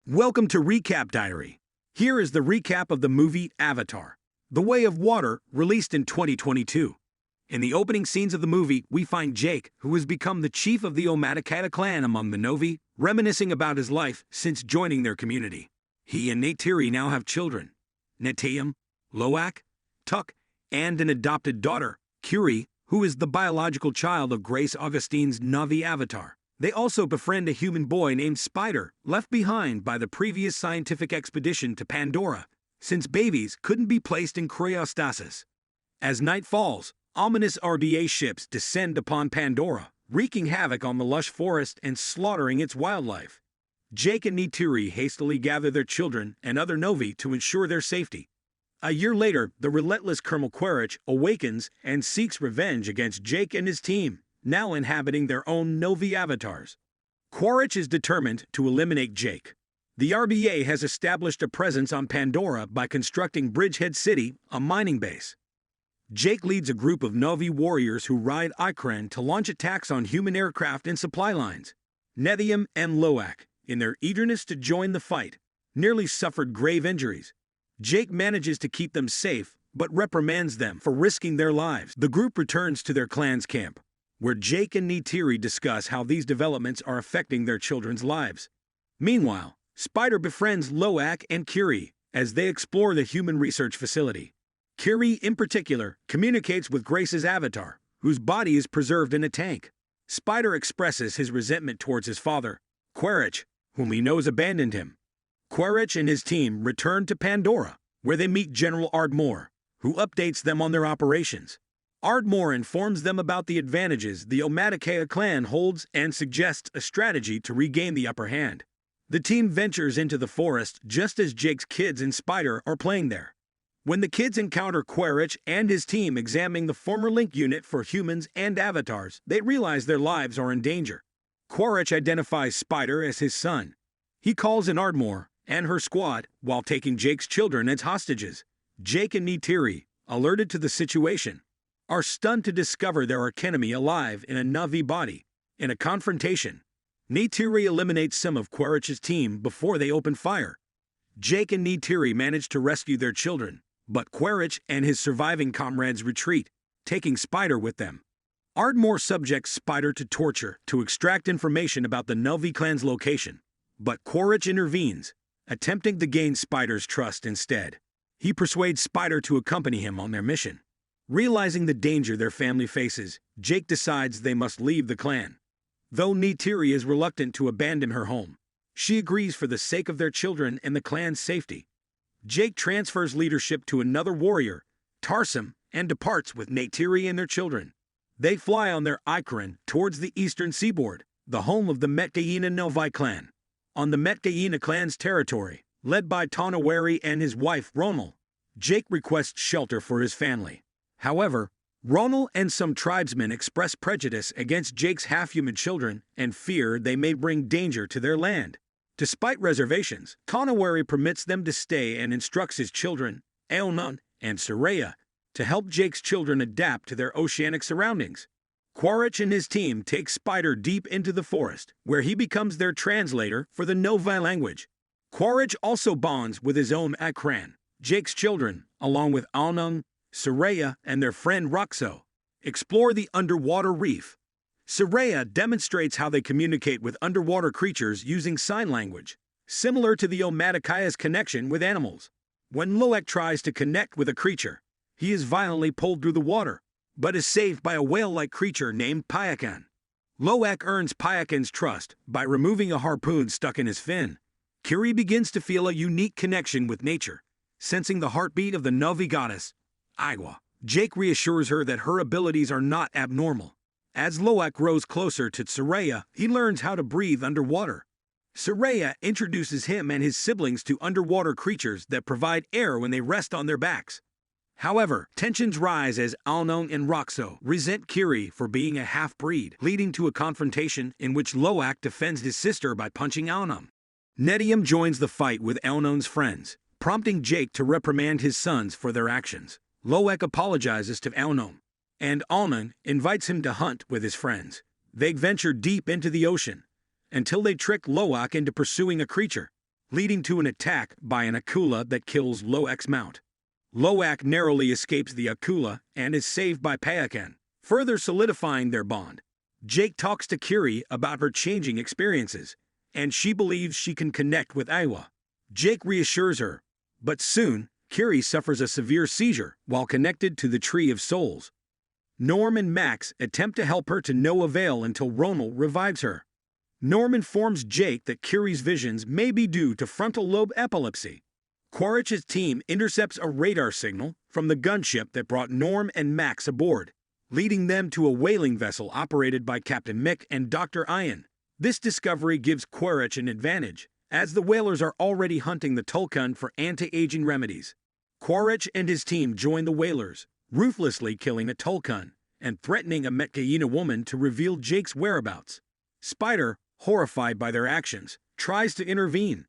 Welcome to Recap Diary. Here is the recap of the movie Avatar: The Way of Water, released in 2022. In the opening scenes of the movie, we find Jake, who has become the chief of the Omaticata clan among the Novi, reminiscing about his life since joining their community. He and Neytiri now have children: Netium, Loak, Tuk, and an adopted daughter, Kiri, who is the biological child of Grace Augustine's Navi avatar. They also befriend a human boy named Spider, left behind by the previous scientific expedition to Pandora, since babies couldn't be placed in cryostasis. As night falls, ominous RDA ships descend upon Pandora, wreaking havoc on the lush forest and slaughtering its wildlife. Jake and Neytiri hastily gather their children and other Novi to ensure their safety. A year later, the relentless Colonel Querich awakens and seeks revenge against Jake and his team, now inhabiting their own Novi avatars. Querich is determined to eliminate Jake. The RBA has established a presence on Pandora by constructing Bridgehead City, a mining base. Jake leads a group of Novi warriors who ride Ikren to launch attacks on human aircraft and supply lines. Netium and Loak, in their eagerness to join the fight, nearly suffered grave injuries. Jake manages to keep them safe, but reprimands them for risking their lives. The group returns to their clan's camp, where Jake and Neytiri discuss how these developments are affecting their children's lives. Meanwhile, Spider befriends Loak and Kiri as they explore the human research facility. Kiri, in particular, communicates with Grace's avatar, whose body is preserved in a tank. Spider expresses his resentment towards his father, Querich, whom he knows abandoned him. Querich and his team return to Pandora, where they meet General Ardmore, who updates them on their operations. Ardmore informs them about the advantages the Omaticata clan holds and suggests a strategy to regain the upper hand. The team ventures into the forest just as Jake's kids and Spider are playing there. When the kids encounter Querich and his team examining the former link unit for humans and avatars, they realize their lives are in danger. Querich identifies Spider as his son. He calls in Ardmore and her squad while taking Jake's children as hostages. Jake and Neytiri, alerted to the situation, are stunned to discover their archenemy alive in a Navi body. In a confrontation, Neytiri eliminates some of Querich's team before they open fire. Jake and Neytiri manage to rescue their children, but Querich and his surviving comrades retreat, taking Spider with them. Ardmore subjects Spider to torture to extract information about the Navi clan's location, but Querich intervenes, attempting to gain Spider's trust instead. He persuades Spider to accompany him on their mission. Realizing the danger their family faces, Jake decides they must leave the clan. Though Neytiri is reluctant to abandon her home, she agrees for the sake of their children and the clan's safety. Jake transfers leadership to another warrior, Tarsem, and departs with Neytiri and their children. They fly on their Ikren towards the eastern seaboard, the home of the Metgaina Novi clan. On the Metgaina clan's territory, led by Tonawari and his wife Ronal, Jake requests shelter for his family. However, Ronal and some tribesmen express prejudice against Jake's half-human children and fear they may bring danger to their land. Despite reservations, Tonawari permits them to stay and instructs his children, Aonan and Soraya, to help Jake's children adapt to their oceanic surroundings. Querich and his team take Spider deep into the forest, where he becomes their translator for the Novi language. Querich also bonds with his own Ikran. Jake's children, along with Aonan, Soraya, and their friend Roxo, explore the underwater reef. Soraya demonstrates how they communicate with underwater creatures using sign language, similar to the Omaticata's connection with animals. When Loak tries to connect with a creature, he is violently pulled through the water, but is saved by a whale-like creature named Payakan. Loak earns Payakan's trust by removing a harpoon stuck in his fin. Kiri begins to feel a unique connection with nature, sensing the heartbeat of the Navi goddess, Igwa. Jake reassures her that her abilities are not abnormal. As Loak grows closer to Soraya, he learns how to breathe underwater. Soraya introduces him and his siblings to underwater creatures that provide air when they rest on their backs. However, tensions rise as Aonan and Roxo resent Kiri for being a half-breed, leading to a confrontation in which Loak defends his sister by punching Aonan. Netium joins the fight with Aonan's friends, prompting Jake to reprimand his sons for their actions. Loak apologizes to Aonan, and Aonan invites him to hunt with his friends. They venture deep into the ocean, until they trick Loak into pursuing a creature. leading to an attack by an Akula that kills Loak's mount. Loak narrowly escapes the Akula and is saved by Payakan, further solidifying their bond. Jake talks to Kiri about her changing experiences, and she believes she can connect with Aiwa. Jake reassures her, but soon, Kiri suffers a severe seizure while connected to the Tree of Souls. Norm and Max attempt to help her to no avail until Ronald revives her. Norm informs Jake that Kiri's visions may be due to frontal lobe epilepsy. Querich's team intercepts a radar signal from the gunship that brought Norm and Max aboard, leading them to a whaling vessel operated by Captain Mick and Dr. Ian. This discovery gives Querich an advantage, as the whalers are already hunting the Tulkun for anti-aging remedies. Querich and his team join the whalers, ruthlessly killing a Tulkun and threatening a Metcaina woman to reveal Jake's whereabouts. Spider, horrified by their actions, tries to intervene.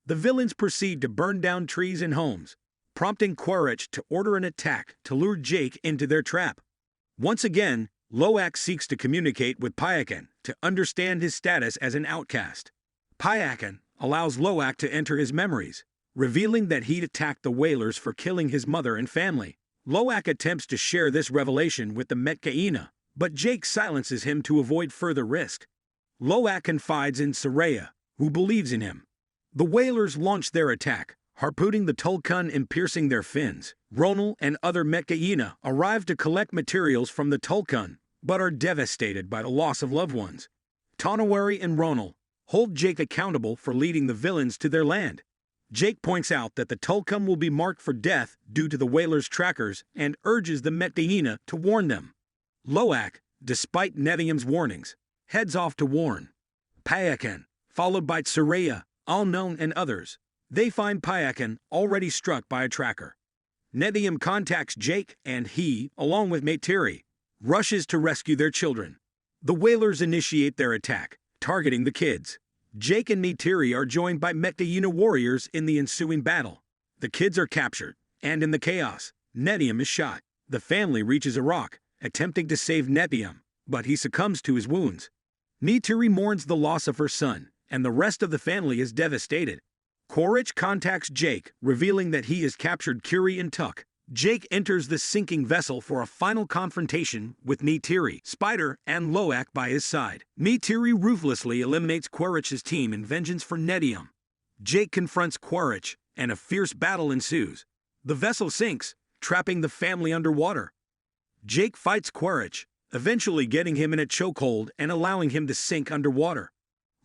The villains proceed to burn down trees and homes, prompting Querich to order an attack to lure Jake into their trap. Once again, Loak seeks to communicate with Payakan to understand his status as an outcast. Payakan allows Loak to enter his memories, revealing that he'd attacked the whalers for killing his mother and family. Loak attempts to share this revelation with the Metcaina, but Jake silences him to avoid further risk. Loak confides in Saraya, who believes in him. The whalers launch their attack, harpooning the Tulkun and piercing their fins. Ronald and other Metcaina arrive to collect materials from the Tulkun, but are devastated by the loss of loved ones. Tonawari and Ronald hold Jake accountable for leading the villains to their land. Jake points out that the Tulkun will be marked for death due to the whalers' trackers and urges the Metcaina to warn them. Loak, despite Nethium's warnings, heads off to warn Payakan, followed by Saraya, Unknown, and others. They find Payakan already struck by a tracker. Nethium contacts Jake and he, along with Neytiri, rushes to rescue their children. The whalers initiate their attack, targeting the kids. Jake and Neytiri are joined by Metcaina warriors in the ensuing battle. The kids are captured, and in the chaos, Nethium is shot. The family reaches a rock, attempting to save Nethium, but he succumbs to his wounds. Neytiri mourns the loss of her son, and the rest of the family is devastated. Querich contacts Jake, revealing that he has captured Kiri and Tuck. Jake enters the sinking vessel for a final confrontation with Neytiri, Spider, and Loak by his side. Neytiri ruthlessly eliminates Querich's team in vengeance for Nethium. Jake confronts Querich, and a fierce battle ensues. The vessel sinks, trapping the family underwater. Jake fights Querich, eventually getting him in a chokehold and allowing him to sink underwater.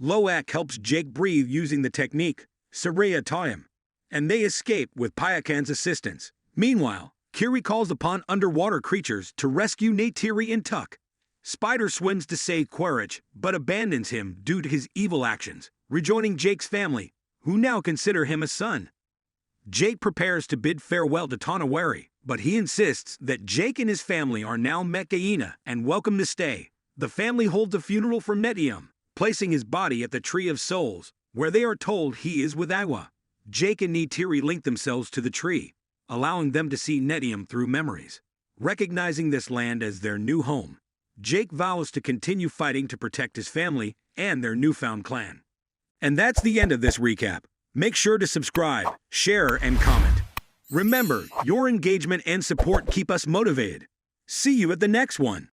Loak helps Jake breathe using the technique Saraya taught him, and they escape with Payakan's assistance. Meanwhile, Kiri calls upon underwater creatures to rescue Neytiri and Tuck. Spider swims to save Querich, but abandons him due to his evil actions, rejoining Jake's family, who now consider him a son. Jake prepares to bid farewell to Tonawari, but he insists that Jake and his family are now Metcaina and welcome to stay. The family holds a funeral for Nethium, placing his body at the Tree of Souls, where they are told he is with Aiwa. Jake and Neytiri link themselves to the tree, allowing them to see Nethium through memories. Recognizing this land as their new home, Jake vows to continue fighting to protect his family and their newfound clan. And that's the end of this recap. Make sure to subscribe, share, and comment. Remember, your engagement and support keep us motivated. See you at the next one.